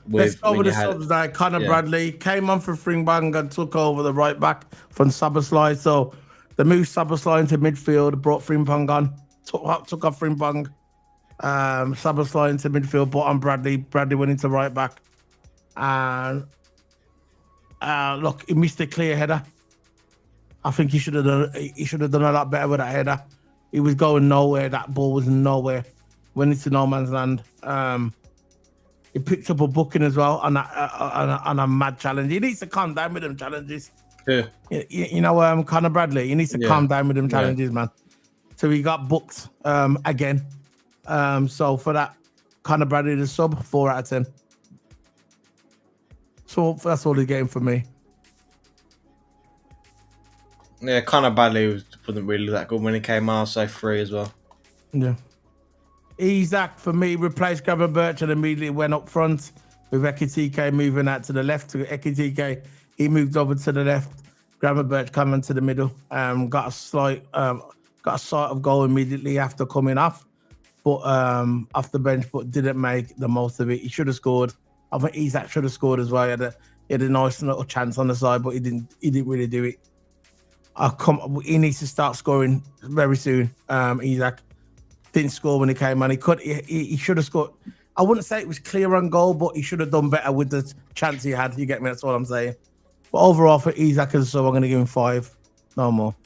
Let's go with the subs now. Connor Bradley came on for Frimpong and took over the right back from Szoboszlai. So they moved Szoboszlai into midfield, brought Frimpong on, took off Frimpong. Szoboszlai into midfield, brought on Bradley. Bradley went into right back. And look, he missed a clear header. I think he should have done a lot better with that header. He was going nowhere. That ball was nowhere. Went into no man's land. He picked up a booking as well on a mad challenge. He needs to calm down with them challenges. Yeah. You know, Conor Bradley, he needs to calm down with them challenges, man. So he got booked again. So for that, Conor Bradley, the sub, 4 out of 10. So that's all he's getting for me. Yeah, Conor Bradley wasn't really that good when he came out. I'll say 3 as well. Yeah. Isaac, for me, replaced Gravenberch and immediately went up front with Ekatike moving out to the left. To Ekatike, he moved over to the left. Gravenberch coming to the middle. Got a sight of goal immediately after coming off, but off the bench, but didn't make the most of it. He should have scored. I think Isaac should have scored as well. He had a nice little chance on the side, but he didn't really do it. He needs to start scoring very soon. Isaac didn't score when he came on. He should have scored. I wouldn't say it was clear on goal, but he should have done better with the chance he had. You get me? That's all I'm saying. But overall, for Isaac, so I'm going to give him 5. No more.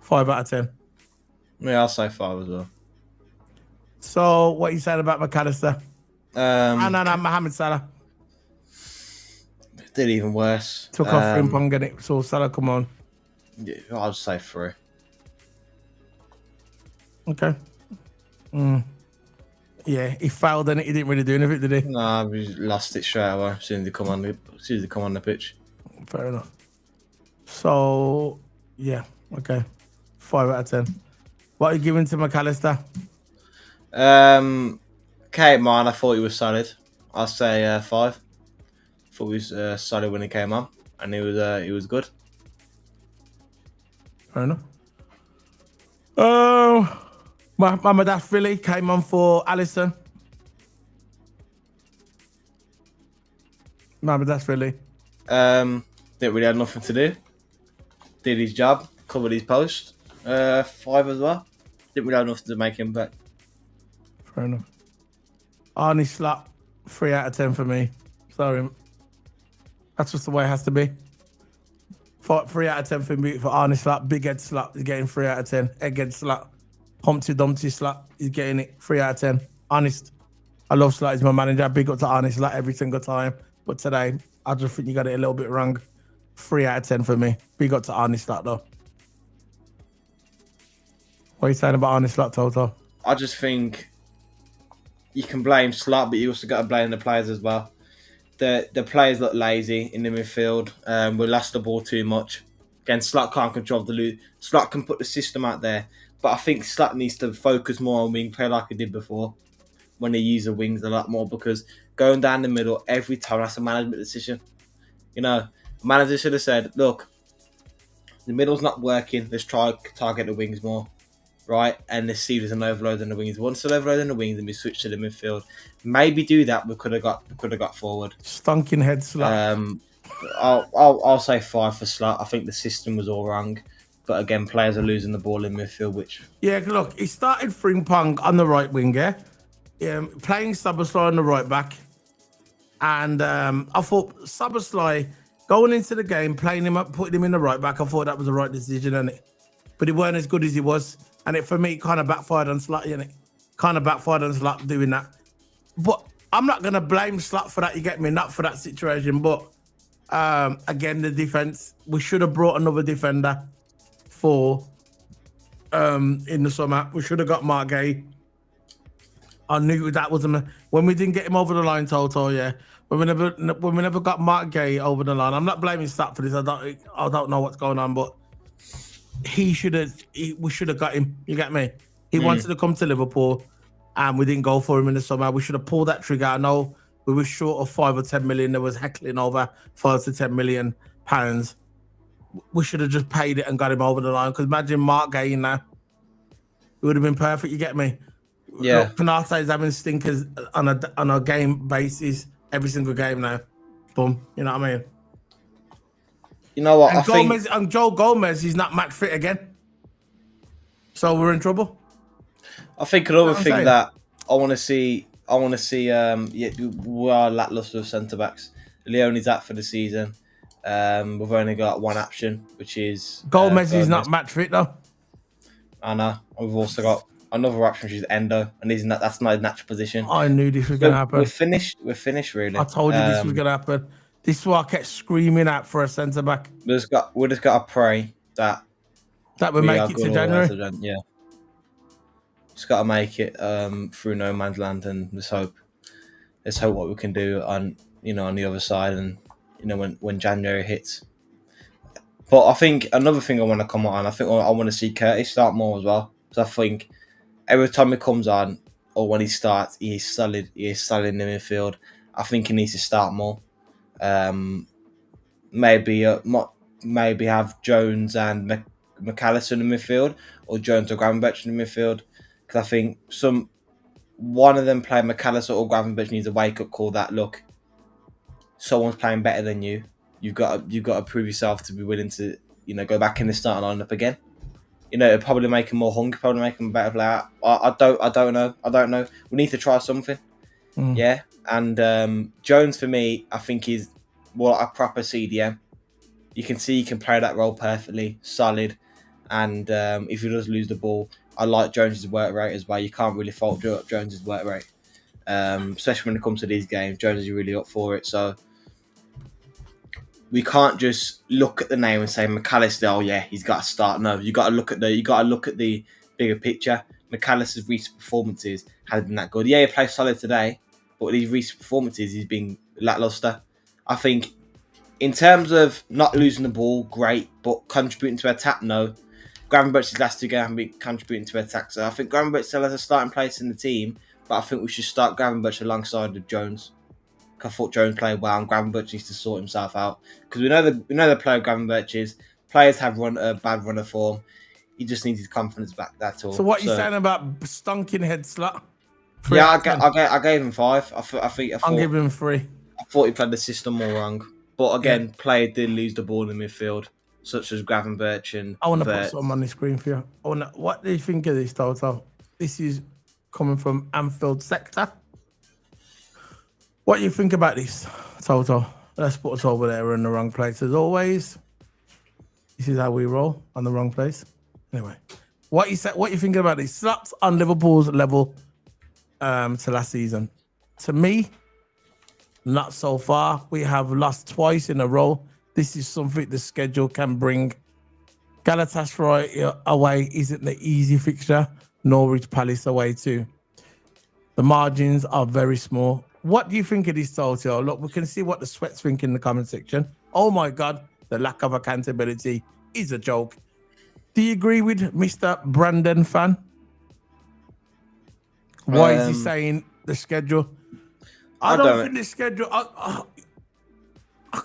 5 out of 10. Yeah, I'll say 5 as well. So, what you saying about McAllister? No, Mohamed Salah. Did even worse. Took off Frimpong and it. So, Salah, come on. Yeah, I'll say 3. Okay. Yeah, he fouled and he didn't really do anything, did he? No, he lost it straight away as soon as they come on the pitch. Fair enough. So, yeah, okay. 5 out of 10. What are you giving to McAllister? Came on, I thought he was solid. I'll say 5. Thought he was solid when he came on, and he was good. Fair enough. Mohamed Philly came on for Alisson. Mohamed Philly. Didn't really have nothing to do. Did his job, covered his post. 5 as well. Didn't really have nothing to make him back. Fair enough. Arnie Slap, 3 out of 10 for me. Sorry. That's just the way it has to be. 3 out of 10 for me for Arnie Slap. Big Head Slap is getting 3 out of 10. Egghead Slap. Humpty Dumpty Slap is getting it 3 out of 10. Honest. I love Slap. He's my manager. Big up to Arnie Slap every single time. But today, I just think you got it a little bit wrong. 3 out of 10 for me. Big up to Arnie Slap though. What are you saying about Arnie Slap, Toto? I just think you can blame Slot, but you also got to blame the players as well. The players look lazy in the midfield. We lost the ball too much. Again, Slot can't control the loop. Slot can put the system out there, but I think Slot needs to focus more on wing play like he did before, when he used the wings a lot more, because going down the middle every time, that's a management decision. You know, the manager should have said, look, the middle's not working, let's try target the wings more. Right, and let's see if there's an overload on the wings. Once there's an overload on the wings, then we switch to the midfield. Maybe do that. We could have got forward. Stunking head Slot. I'll say 5 for Slot. I think the system was all wrong, but again, players are losing the ball in midfield. Which look, he started Frimpong on the right wing, playing Szoboszlai on the right back, and I thought Szoboszlai going into the game, playing him up, putting him in the right back. I thought that was the right decision, but he weren't as good as he was. And it, for me, kind of backfired on Slot, Kind of backfired on Slot doing that. But I'm not going to blame Slot for that, you get me? Not for that situation. But, again, the defence, we should have brought another defender for in the summer. We should have got Mark Gay. I knew that was when we didn't get him over the line, Toto, When we never got Mark Gay over the line. I'm not blaming Slot for this. I don't know what's going on, but we should have got him. You get me? He wanted to come to Liverpool, and we didn't go for him in the summer. We should have pulled that trigger. I know we were short of 5 or 10 million. There was heckling over 5 to 10 million pounds. We should have just paid it and got him over the line. Because imagine Mark Gay now. It would have been perfect. You get me? Yeah. Look, Canate is having stinkers on a game basis every single game now. Boom. You know what I mean? You know what? And Joe Gomez is not match fit again. So we're in trouble. I think another thing that I want to see. We are lacklustre of centre backs. Leone's out for the season. We've only got one option, which is Gomez is not match fit though. I know. We've also got another option, which is Endo, and that's not his natural position. I knew this was going to happen. We're finished, really. I told you this was going to happen. This is why I kept screaming out for a centre back. We just got to pray that we make it to January. Yeah. Just got to make it through no man's land, and let's hope what we can do on the other side, and when January hits. But I think another thing I want to come on, I want to see Curtis start more as well. So I think every time he comes on, or when he starts, he's solid. He is solid in the midfield. I think he needs to start more. Maybe have Jones and McAllister in the midfield, or Jones or Gravenberch in the midfield. Because I think one of them playing McAllister or Gravenberch needs a wake up call. That look, someone's playing better than you. You've got to prove yourself to be willing to go back in the starting lineup again. It'll probably make him more hungry. Probably make him a better player. I don't know. We need to try something. Yeah. And Jones for me, I think is a proper CDM. You can see he can play that role perfectly, solid. And if he does lose the ball, I like Jones's work rate as well. You can't really fault Jones's work rate, especially when it comes to these games. Jones is really up for it. So we can't just look at the name and say McAllister. Oh yeah, he's got to start. No, you got to look at the bigger picture. McAllister's recent performances haven't been that good. Yeah, he played solid today, but with these recent performances, he's been lackluster. I think in terms of not losing the ball, great, but contributing to attack, no. Gravenberch's last 2 games haven't been contributing to attack, so I think Gravenberch still has a starting place in the team, but I think we should start Gravenberch alongside of Jones. I thought Jones played well, and Gravenberch needs to sort himself out, because we know the player Gravenberch is. Players have run a bad run of form. He just needs his confidence back. That's all. So what are you saying about stonking head slut? Yeah, I gave him 5. I'm giving him 3. I thought he played the system more wrong, but again, players did lose the ball in midfield, such as Gravenberch and. I want to put something on the screen for you. What do you think of this, Toto? This is coming from Anfield sector. What do you think about this, Toto? Let's put us over there in the wrong place as always. This is how we roll, on the wrong place. Anyway, what you thinking about these slots on Liverpool's level to last season? To me, not so far. We have lost twice in a row. This is something the schedule can bring. Galatasaray away isn't the easy fixture. Norwich Palace away too. The margins are very small. What do you think of this, Toto? Look, we can see what the sweats think in the comment section. Oh my God, the lack of accountability is a joke. Do you agree with Mr. Brandon Fan? Why is he saying the schedule? I don't think the schedule. I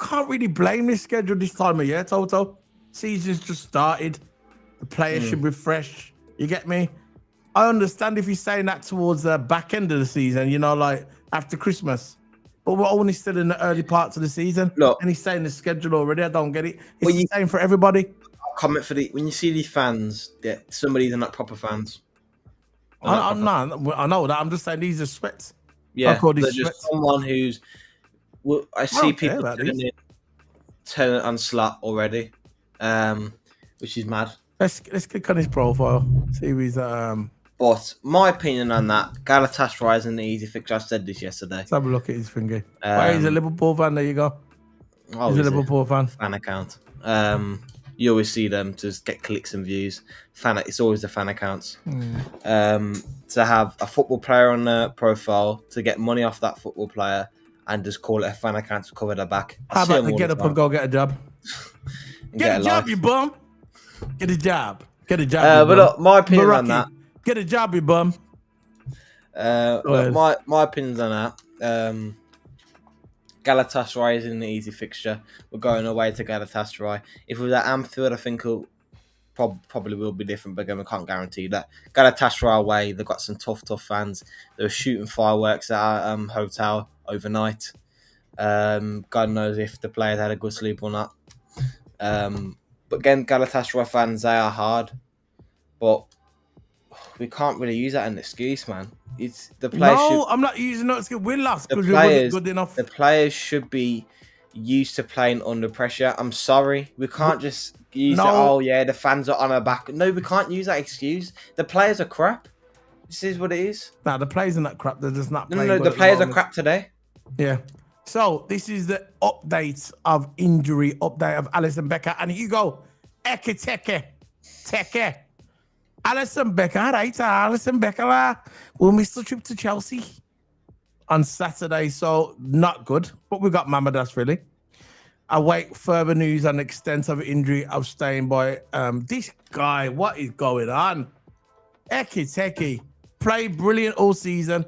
can't really blame this schedule this time of year, Toto. Season's just started. The players should be fresh. You get me? I understand if he's saying that towards the back end of the season, like after Christmas. But we're only still in the early parts of the season. Look, and he's saying the schedule already. I don't get it. Is he saying for everybody? I'll comment for when you see these fans, some of these are not proper fans. I know that. I'm just saying these are sweats. Yeah, they're just someone who's. Well, I see people turn it on Slat already, which is mad. Let's click on his profile. See if he's But my opinion on that, Galatasaray isn't the easy fix. I said this yesterday. Let's have a look at his finger. He's a Liverpool fan. There you go. He's a Liverpool fan account. You always see them just get clicks and views. It's always the fan accounts. To have a football player on their profile, to get money off that football player, and just call it a fan account to cover their back. How about to get up and go get a job? Get a job, you bum. Get a job. Get a job. But look, my opinion on that. Get a job, you bum. Look, my opinions on that. Galatasaray is an easy fixture. We're going away to Galatasaray. If it was at Anfield, I think it probably will be different, but again, we can't guarantee that. Galatasaray away, they've got some tough fans. They were shooting fireworks at our hotel overnight. God knows if the players had a good sleep or not. But again, Galatasaray fans, they are hard. But we can't really use that as an excuse, man. It's the players. No, I'm not using that excuse. We lost because we wasn't good enough. The players should be used to playing under pressure. I'm sorry, we can't just use that. Oh yeah, the fans are on our back. No, we can't use that excuse. The players are crap. This is what it is. Nah, the players are not crap. They're just not playing. No, the players are crap today. Yeah. So this is the update of injury update of Alisson Becker, and here you go, Teke. Alisson Becker, right? Alisson Becker will miss the trip to Chelsea on Saturday, so not good. But we got Mamadas really. Await further news on extent of injury of staying by. This guy, what is going on? Teke played brilliant all season,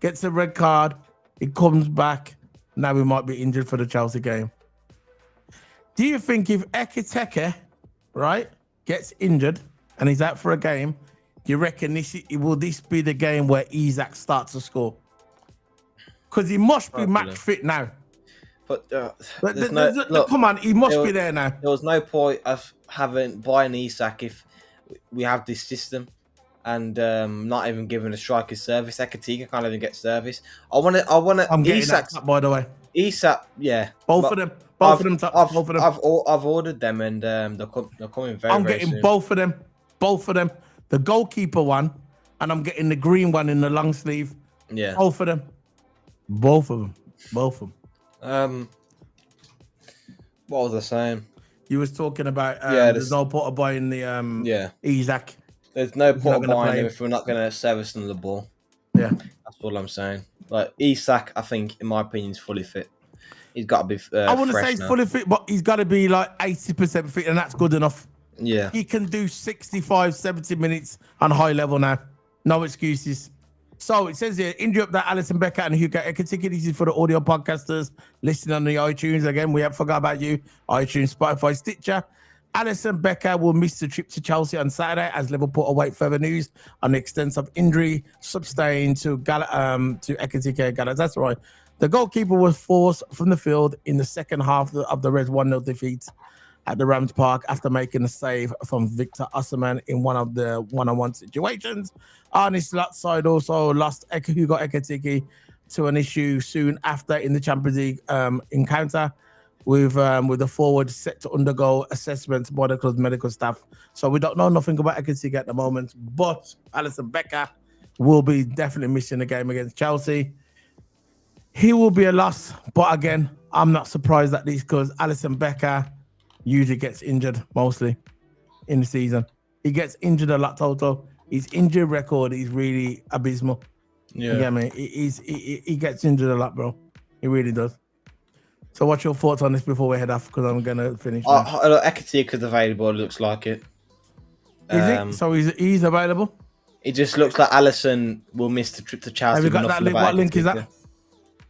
gets a red card, he comes back. Now we might be injured for the Chelsea game. Do you think if Teke, right, gets injured and he's out for a game, you reckon will this be the game where Isak starts to score? Because he must be match fit now. But look, come on, he must be there now. There was no point of buying Isak if we have this system and not even giving a striker service. Ekitike can't even get service. I want to. I'm getting Isak, that, by the way. Isak, yeah. Both of them. Both of them. I've ordered them and they're coming very. I'm getting soon. both of them. Both of them. The goalkeeper one, and I'm getting the green one in the long sleeve. Yeah. Both of them. Both of them. What was I saying? You was talking about there's no point of buying the Isak. There's no point of buying him if we're not going to service him the ball. Yeah. That's all I'm saying. Like, Isak, I think, in my opinion, is fully fit. He's got to be I wouldn't say he's fully fit, but he's got to be like 80% fit, and that's good enough. Yeah. He can do 65, 70 minutes on high level now. No excuses. So it says here, injury up that Alisson Becker and Hugo Ekitike. This is for the audio podcasters listening on the iTunes. Again, we have forgot about you. iTunes, Spotify, Stitcher. Alisson Becker will miss the trip to Chelsea on Saturday as Liverpool await further news on the extent of injury sustained to Ekitike Galatasaray. The goalkeeper was forced from the field in the second half of the Reds 1-0 defeat at the Rams Park after making a save from Victor Osimhen in one of the one-on-one situations. Arne Slot side also lost Hugo Ekitike to an issue soon after in the Champions League encounter with the forward set to undergo assessments by the club's medical staff. So we don't know nothing about Ekitike at the moment, but Alisson Becker will be definitely missing the game against Chelsea. He will be a loss, but again, I'm not surprised at this because Alisson Becker usually gets injured mostly in the season. He gets injured a lot, Toto. His injury record is really abysmal. Yeah, you get me? He gets injured a lot, bro. He really does. So what's your thoughts on this before we head off? Because I'm going to finish. Ekitike is available, it looks like it. Is it? So he's available? It just looks like Alisson will miss the trip to Chelsea. Have you got that link? What link is that?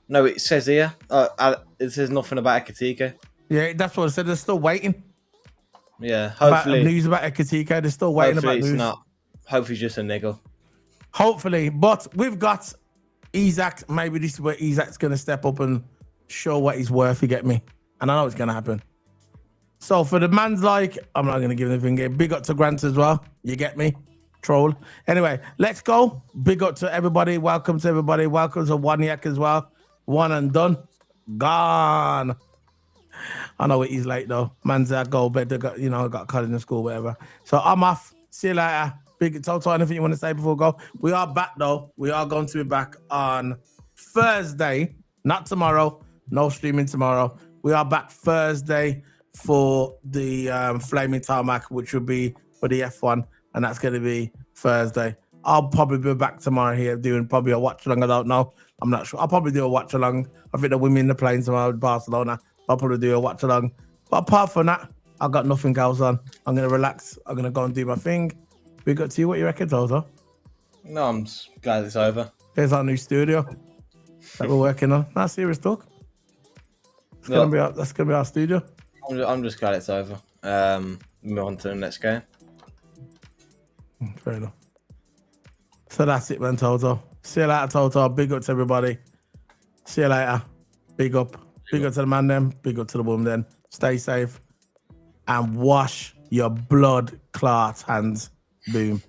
No, it says here. It says nothing about Ekitike. Yeah, that's what I said. They're still waiting. Yeah, hopefully. About news about Ekitike. They're still waiting about news. Hopefully it's just a niggle. Hopefully. But we've got Isak. Maybe this is where Isak's going to step up and show what he's worth, you get me? And I know it's going to happen. So for the man's like, I'm not going to give anything here. Big up to Grant as well. You get me? Troll. Anyway, let's go. Big up to everybody. Welcome to everybody. Welcome to Waniak as well. One and done. Gone. I know he's late though. Man's at go bed. They got, got caught in the school, whatever. So I'm off. See you later. Big Toto. Anything you want to say before we go? We are back though. We are going to be back on Thursday, not tomorrow. No streaming tomorrow. We are back Thursday for the Flaming Tarmac, which will be for the F1, and that's going to be Thursday. I'll probably be back tomorrow here doing probably a watch along. I don't know. I'm not sure. I'll probably do a watch along. I think the women in the plane tomorrow with Barcelona. I'll probably do a watch along. But apart from that, I got nothing else on. I'm gonna relax. I'm gonna go and do my thing. Big up to you. What you reckon, Toto? No, I'm just glad it's over. Here's our new studio that we're working on. Not serious talk. That's Look, gonna be our studio. I'm just glad it's over. Move on to the next game. Fair enough. So that's it, man, Toto. See you later, Toto. Big up to everybody. See you later. Big up. Big up to the man then. Big up to the woman then. Stay safe. And wash your blood clot hands. Boom.